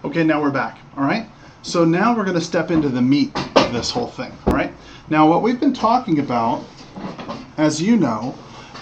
Okay, now we're back, all right? So now we're gonna step into the meat of this whole thing, all right? Now what we've been talking about, as you know,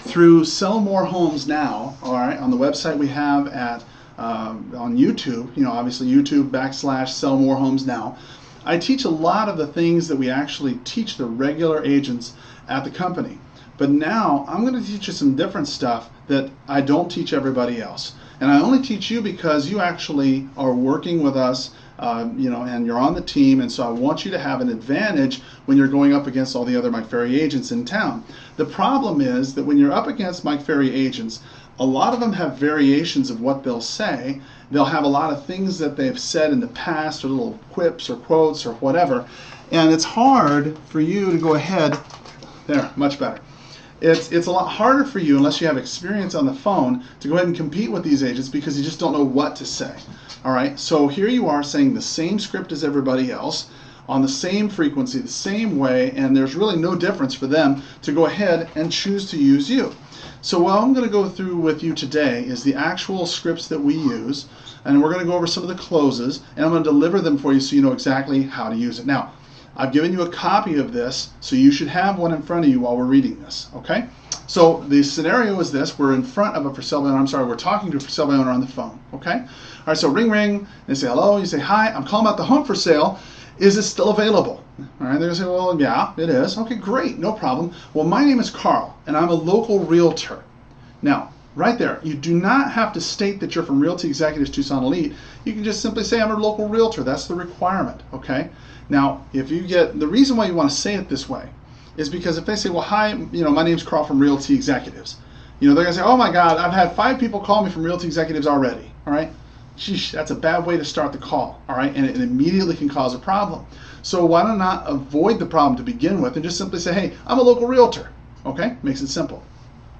through Sell More Homes Now, all right, on the website we have at, on YouTube, obviously YouTube/Sell More Homes Now, I teach a lot of the things that we actually teach the regular agents at the company. But now I'm going to teach you some different stuff that I don't teach everybody else. And I only teach you because you actually are working with us, and you're on the team, and so I want you to have an advantage when you're going up against all the other Mike Ferry agents in town. The problem is that when you're up against Mike Ferry agents, a lot of them have variations of what they'll say. They'll have a lot of things that they've said in the past, or little quips or quotes or whatever, and it's hard for you to go ahead. There, much better. It's a lot harder for you, unless you have experience on the phone, to go ahead and compete with these agents because you just don't know what to say. All right, so here you are saying the same script as everybody else, on the same frequency, the same way, and there's really no difference for them to go ahead and choose to use you. So what I'm going to go through with you today is the actual scripts that we use, and we're going to go over some of the closes, and I'm going to deliver them for you so you know exactly how to use it. Now, I've given you a copy of this, so you should have one in front of you while we're reading this, okay? So the scenario is this: we're in front of a for sale by owner, we're talking to a for sale by owner on the phone, okay? All right, so ring, ring, they say hello, you say hi, I'm calling about the home for sale. Is it still available? All right, they're gonna say, well, yeah, it is. Okay, great, no problem. Well, my name is Carl, and I'm a local realtor. Now, right there, you do not have to state that you're from Realty Executives Tucson Elite. You can just simply say I'm a local realtor. That's the requirement, okay? Now, if you get, the reason why you want to say it this way is because if they say, well, hi, my name's Carl from Realty Executives, they're gonna say, oh my God, I've had 5 people call me from Realty Executives already, all right? Sheesh, that's a bad way to start the call, all right? And it immediately can cause a problem. So why not avoid the problem to begin with and just simply say, hey, I'm a local realtor, okay? Makes it simple.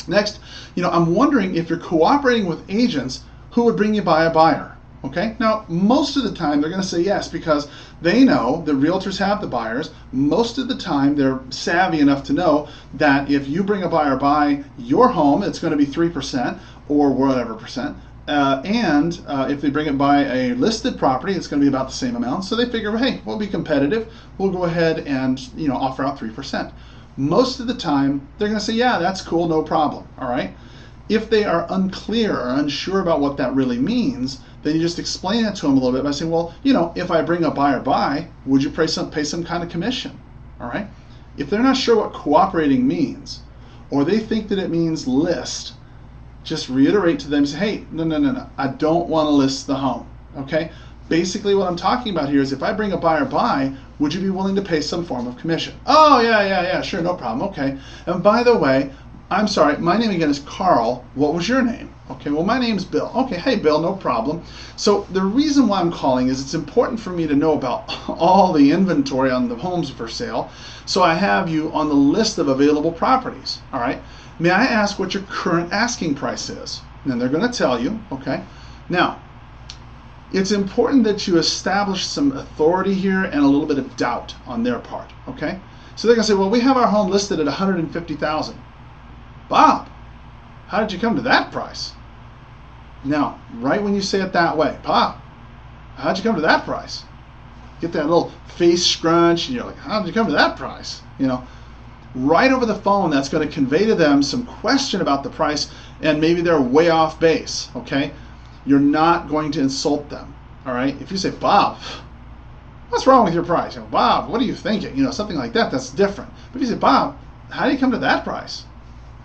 Next, I'm wondering if you're cooperating with agents who would bring you by a buyer, okay? Now, most of the time they're gonna say yes because they know that realtors have the buyers. Most of the time they're savvy enough to know that if you bring a buyer by your home, it's gonna be 3% or whatever percent. And if they bring it by a listed property, it's going to be about the same amount. So they figure, hey, we'll be competitive. We'll go ahead and offer out 3%. Most of the time, they're going to say, yeah, that's cool, no problem. All right. If they are unclear or unsure about what that really means, then you just explain it to them a little bit by saying, well, if I bring a buyer by, would you pay some kind of commission? All right. If they're not sure what cooperating means, or they think that it means list, just reiterate to them, say, hey, no, I don't want to list the home, okay? Basically what I'm talking about here is if I bring a buyer by, would you be willing to pay some form of commission? Oh, yeah, sure, no problem, okay. And by the way, I'm sorry, my name again is Carl. What was your name? Okay, well, my name's Bill. Okay, hey, Bill, no problem. So the reason why I'm calling is it's important for me to know about all the inventory on the homes for sale, so I have you on the list of available properties, all right? May I ask what your current asking price is? And then they're going to tell you, okay? Now, it's important that you establish some authority here and a little bit of doubt on their part, okay? So they're going to say, well, we have our home listed at $150,000. Bob, how did you come to that price? Now, right when you say it that way, Bob, how did you come to that price? Get that little face scrunch, and you're like, how did you come to that price? Right over the phone, that's going to convey to them some question about the price, and maybe they're way off base, okay? You're not going to insult them, all right? If you say, Bob, what's wrong with your price? Bob, what are you thinking? Something like that, that's different. But if you say, Bob, how do you come to that price?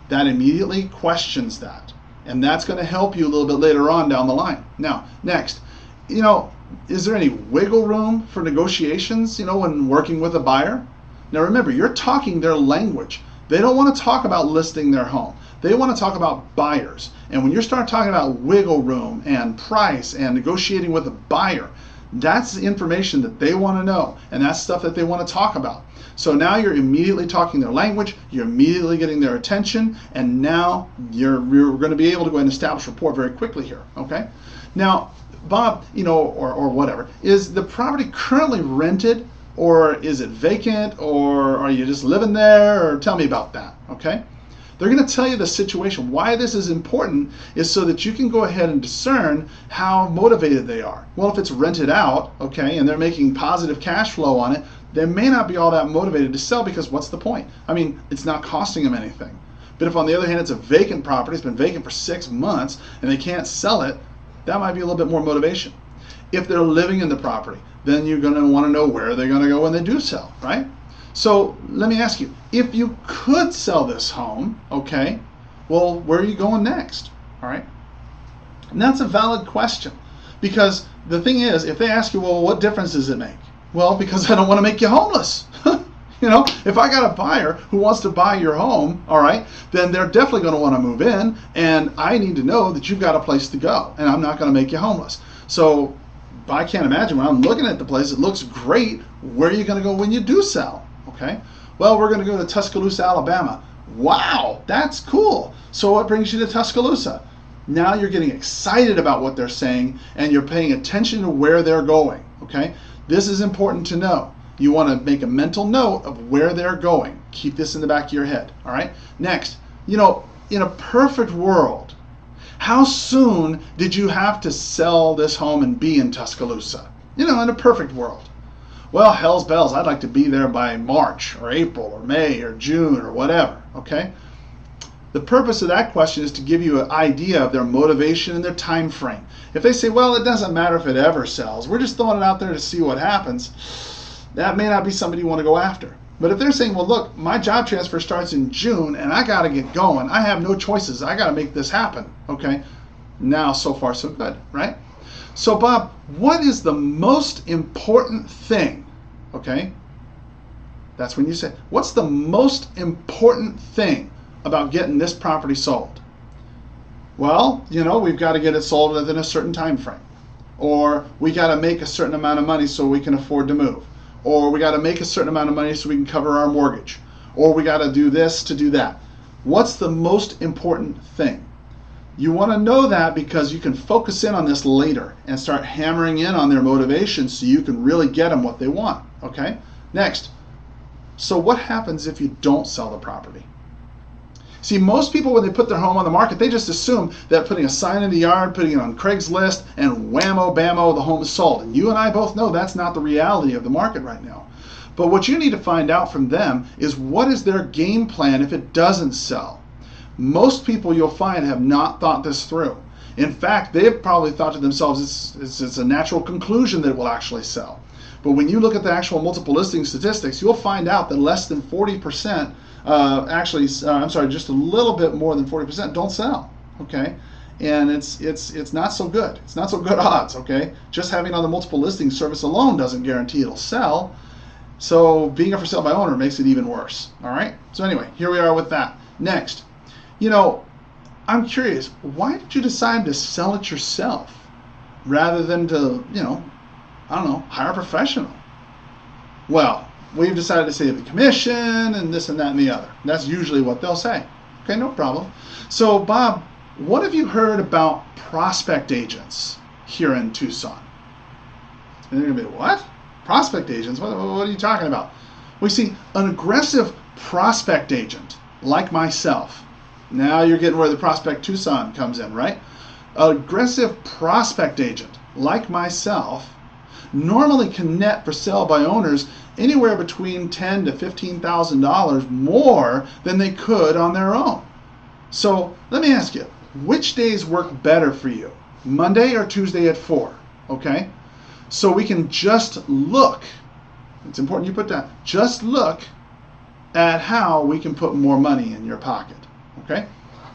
That immediately questions that, and that's going to help you a little bit later on down the line. Now, next, is there any wiggle room for negotiations, when working with a buyer? Now remember, you're talking their language. They don't want to talk about listing their home. They want to talk about buyers. And when you start talking about wiggle room and price and negotiating with a buyer, that's the information that they want to know, and that's stuff that they want to talk about. So now you're immediately talking their language, you're immediately getting their attention, and now you're going to be able to go ahead and establish rapport very quickly here, okay? Now, Bob, or whatever, is the property currently rented? Or is it vacant, or are you just living there, or tell me about that, okay? They're going to tell you the situation. Why this is important is so that you can go ahead and discern how motivated they are. Well, if it's rented out, okay, and they're making positive cash flow on it, they may not be all that motivated to sell, because what's the point? I mean, it's not costing them anything. But if on the other hand it's a vacant property, it's been vacant for 6 months and they can't sell it, that might be a little bit more motivation. If they're living in the property, then you're going to want to know where they're going to go when they do sell, right? So let me ask you, if you could sell this home, okay, well, where are you going next? All right. And that's a valid question, because the thing is, if they ask you, well, what difference does it make? Well, because I don't want to make you homeless. You know, if I got a buyer who wants to buy your home, all right, then they're definitely going to want to move in, and I need to know that you've got a place to go, and I'm not going to make you homeless. So I can't imagine, when I'm looking at the place, it looks great. Where are you going to go when you do sell? Okay, well, we're going to go to Tuscaloosa, Alabama. Wow, that's cool. So what brings you to Tuscaloosa? Now you're getting excited about what they're saying, and you're paying attention to where they're going. Okay, this is important to know. You want to make a mental note of where they're going. Keep this in the back of your head. All right, next, you know, in a perfect world, how soon did you have to sell this home and be in Tuscaloosa? You know, in a perfect world. Well, hell's bells, I'd like to be there by March or April or May or June or whatever, okay? The purpose of that question is to give you an idea of their motivation and their time frame. If they say, well, it doesn't matter if it ever sells, we're just throwing it out there to see what happens, that may not be somebody you want to go after. But if they're saying, well, look, my job transfer starts in June and I got to get going, I have no choices, I got to make this happen, okay? Now, so far, so good, right? So, Bob, what is the most important thing, okay? That's when you say, what's the most important thing about getting this property sold? Well, you know, we've got to get it sold within a certain time frame. Or we got to make a certain amount of money so we can afford to move. Or we got to make a certain amount of money so we can cover our mortgage. Or we got to do this to do that. What's the most important thing? You want to know that because you can focus in on this later and start hammering in on their motivation so you can really get them what they want, okay? Next, so what happens if you don't sell the property? See, most people, when they put their home on the market, they just assume that putting a sign in the yard, putting it on Craigslist, and whammo, bammo, the home is sold. And you and I both know that's not the reality of the market right now. But what you need to find out from them is, what is their game plan if it doesn't sell? Most people, you'll find, have not thought this through. In fact, they've probably thought to themselves, it's a natural conclusion that it will actually sell. But when you look at the actual multiple listing statistics, you'll find out that less than 40%, just a little bit more than 40% don't sell, okay? And it's not so good. It's not so good odds, okay? Just having on the multiple listing service alone doesn't guarantee it'll sell. So being a for sale by owner makes it even worse, all right? So anyway, here we are with that. Next, you know, I'm curious, why did you decide to sell it yourself rather than to, you know, I don't know, hire a professional? Well, we've decided to save the commission and this and that and the other. That's usually what they'll say. Okay, no problem. So, Bob, what have you heard about prospect agents here in Tucson? And they're going to be, what? Prospect agents? What are you talking about? We see an aggressive prospect agent like myself. Now you're getting where the Prospect Tucson comes in, right? An aggressive prospect agent like myself normally can net for sale by owners anywhere between $10,000 to $15,000 more than they could on their own. So let me ask you, which days work better for you? Monday or Tuesday at 4, okay? So we can just look, it's important you put that, just look at how we can put more money in your pocket, okay?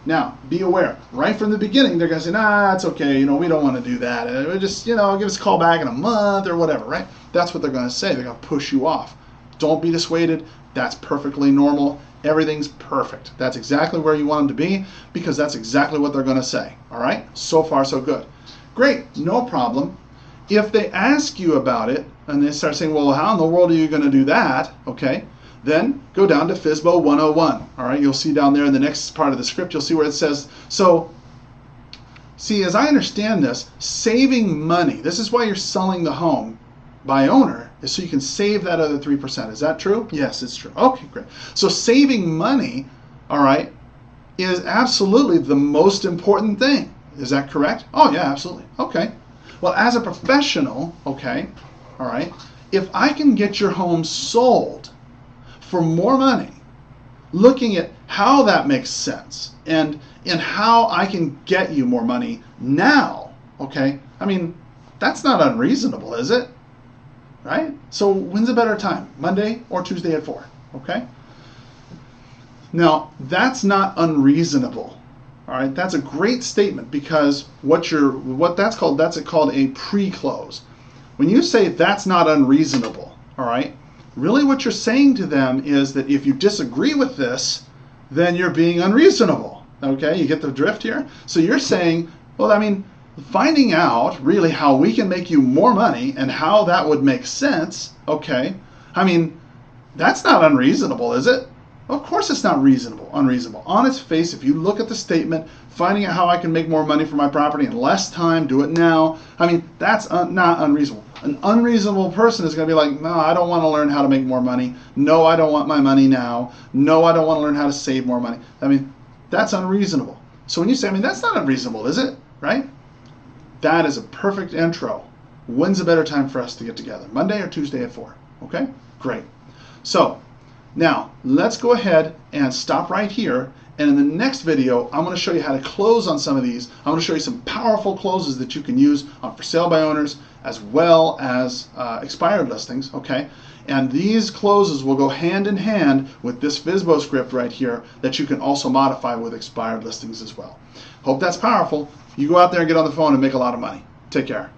Now, be aware, right from the beginning, they're going to say, nah, it's okay, you know, we don't want to do that. Just, you know, give us a call back in a month or whatever, right? That's what they're going to say. They're going to push you off. Don't be dissuaded. That's perfectly normal. Everything's perfect. That's exactly where you want them to be, because that's exactly what they're going to say, all right? So far, so good. Great, no problem. If they ask you about it and they start saying, well, how in the world are you going to do that, okay? Then go down to FSBO 101. All right, you'll see down there in the next part of the script, you'll see where it says, so see, as I understand this, saving money, this is why you're selling the home by owner, is so you can save that other 3%. Is that true? Yes, it's true. Okay, great. So saving money, all right, is absolutely the most important thing. Is that correct? Oh yeah, absolutely. Okay. Well, as a professional, okay, all right, if I can get your home sold for more money, looking at how that makes sense and how I can get you more money now, okay, I mean, that's not unreasonable, is it? Right? So when's a better time, Monday or Tuesday at 4, okay? Now, that's not unreasonable. All right, that's a great statement, because that's called a pre-close. When you say that's not unreasonable, all right, really what you're saying to them is that if you disagree with this, then you're being unreasonable. Okay, you get the drift here? So you're saying, well, I mean, finding out really how we can make you more money and how that would make sense, okay, I mean, that's not unreasonable, is it? Of course it's not unreasonable. On its face, if you look at the statement, finding out how I can make more money for my property in less time, do it now, I mean, that's not unreasonable. An unreasonable person is going to be like, no, I don't want to learn how to make more money. No, I don't want my money now. No, I don't want to learn how to save more money. I mean, that's unreasonable. So when you say, I mean, that's not unreasonable, is it? Right? That is a perfect intro. When's a better time for us to get together? Monday or Tuesday at 4? Okay? Great. So, now, let's go ahead and stop right here, and in the next video, I'm going to show you how to close on some of these. I'm going to show you some powerful closes that you can use on for sale by owners as well as expired listings, okay? And these closes will go hand in hand with this FSBO script right here that you can also modify with expired listings as well. Hope that's powerful. You go out there and get on the phone and make a lot of money. Take care.